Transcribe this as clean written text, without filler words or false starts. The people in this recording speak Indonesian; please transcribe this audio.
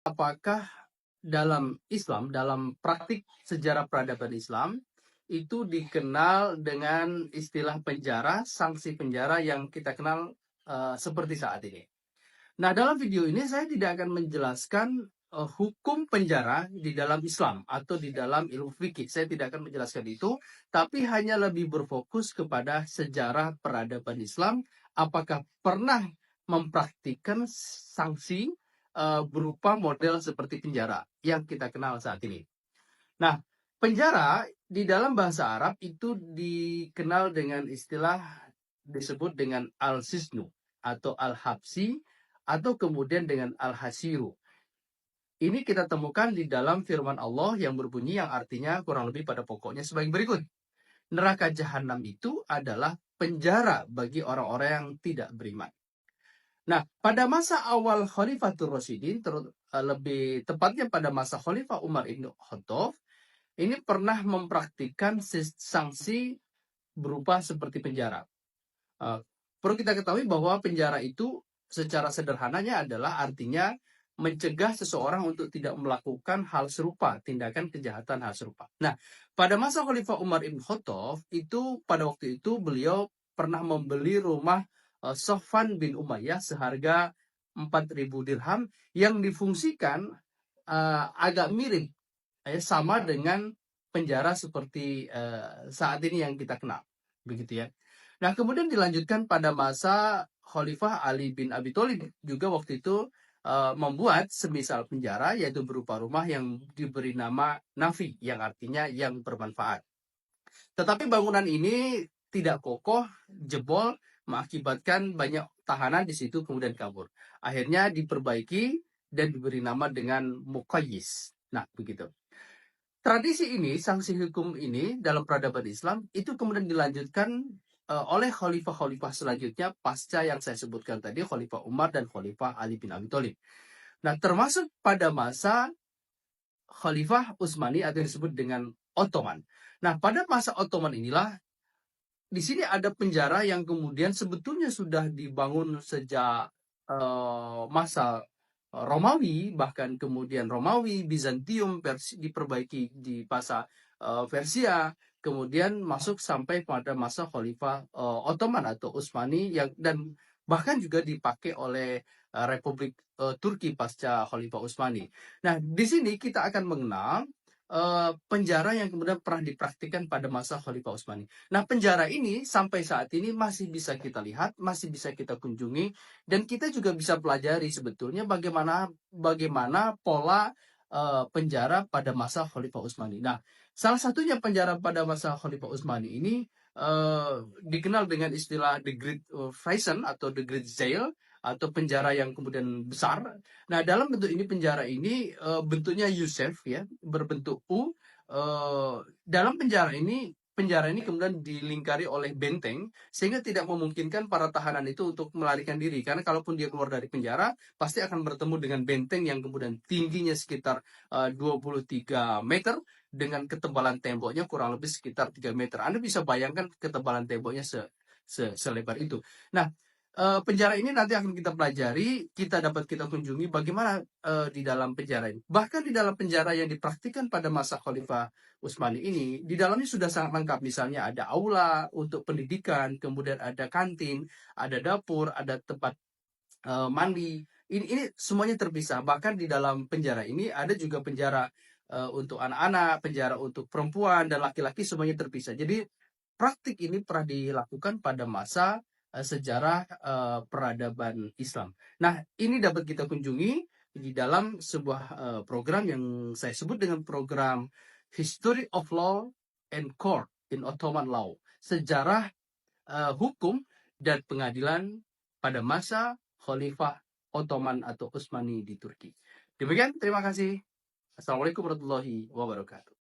Apakah dalam Islam, dalam praktik sejarah peradaban Islam, itu dikenal dengan istilah penjara, sanksi penjara yang kita kenal seperti saat ini. Nah, dalam video ini saya tidak akan menjelaskan hukum penjara di dalam Islam atau di dalam ilmu fikih. Saya tidak akan menjelaskan itu, tapi hanya lebih berfokus kepada sejarah peradaban Islam. Apakah pernah mempraktikkan sanksi berupa model seperti penjara yang kita kenal saat ini. Nah, penjara di dalam bahasa Arab itu dikenal dengan istilah disebut dengan al-sisnu atau al-habsi atau kemudian dengan al-hasiru. Ini kita temukan di dalam firman Allah yang berbunyi yang artinya kurang lebih pada pokoknya sebagai berikut. Neraka jahanam itu adalah penjara bagi orang-orang yang tidak beriman. Nah, pada masa awal Khalifatul Rasyidin, lebih tepatnya pada masa Khalifah Umar ibn Khattab, ini pernah mempraktikkan sanksi berupa seperti penjara. Perlu kita ketahui bahwa penjara itu secara sederhananya adalah artinya mencegah seseorang untuk tidak melakukan hal serupa, tindakan kejahatan hal serupa. Nah, pada masa Khalifah Umar ibn Khattab, itu pada waktu itu beliau pernah membeli rumah Sofwan bin Umayyah seharga 4.000 dirham yang difungsikan agak mirip sama dengan penjara seperti saat ini yang kita kenal, begitu ya. Nah, kemudian dilanjutkan pada masa Khalifah Ali bin Abi Thalib juga waktu itu membuat semisal penjara, yaitu berupa rumah yang diberi nama Nafi, yang artinya yang bermanfaat. Tetapi bangunan ini tidak kokoh, jebol, mengakibatkan banyak tahanan di situ kemudian kabur. Akhirnya diperbaiki dan diberi nama dengan Muqayyis. Nah, begitu. Tradisi ini, sanksi hukum ini dalam peradaban Islam itu kemudian dilanjutkan oleh khalifah-khalifah selanjutnya pasca yang saya sebutkan tadi, Khalifah Umar dan Khalifah Ali bin Abi Thalib. Nah, termasuk pada masa Khalifah Utsmani atau yang disebut dengan Ottoman. Nah, pada masa Ottoman inilah di sini ada penjara yang kemudian sebetulnya sudah dibangun sejak masa Romawi, bahkan kemudian Romawi, Bizantium, diperbaiki di masa Persia, kemudian masuk sampai pada masa Khalifah Ottoman atau Utsmani yang dan bahkan juga dipakai oleh Republik Turki pasca Khalifah Utsmani. Nah, di sini kita akan mengenal penjara yang kemudian pernah dipraktikkan pada masa Khalifah Utsmani. Nah, penjara ini sampai saat ini masih bisa kita lihat, masih bisa kita kunjungi, dan kita juga bisa pelajari sebetulnya bagaimana pola penjara pada masa Khalifah Utsmani. Nah, salah satunya penjara pada masa Khalifah Utsmani ini dikenal dengan istilah the Great Prison atau the Great Jail atau penjara yang kemudian besar. Nah, dalam bentuk ini penjara ini bentuknya U-shape ya, berbentuk U. Dalam penjara ini kemudian dilingkari oleh benteng sehingga tidak memungkinkan para tahanan itu untuk melarikan diri, karena kalaupun dia keluar dari penjara pasti akan bertemu dengan benteng yang kemudian tingginya sekitar 23 meter dengan ketebalan temboknya kurang lebih sekitar 3 meter. Anda bisa bayangkan ketebalan temboknya selebar itu. Nah, penjara ini nanti akan kita pelajari, kita kunjungi bagaimana di dalam penjara ini. Bahkan di dalam penjara yang dipraktikkan pada masa Khalifah Utsmani ini, di dalamnya sudah sangat lengkap. Misalnya ada aula untuk pendidikan, kemudian ada kantin, ada dapur, ada tempat mandi. Ini semuanya terpisah. Bahkan di dalam penjara ini ada juga penjara untuk anak-anak, penjara untuk perempuan dan laki-laki, semuanya terpisah. Jadi praktik ini pernah dilakukan pada masa sejarah peradaban Islam. Nah, ini dapat kita kunjungi di dalam sebuah program yang saya sebut dengan program History of Law and Court in Ottoman Law. Sejarah hukum dan pengadilan pada masa Khalifah Ottoman atau Utsmani di Turki. Demikian, terima kasih. Assalamualaikum warahmatullahi wabarakatuh.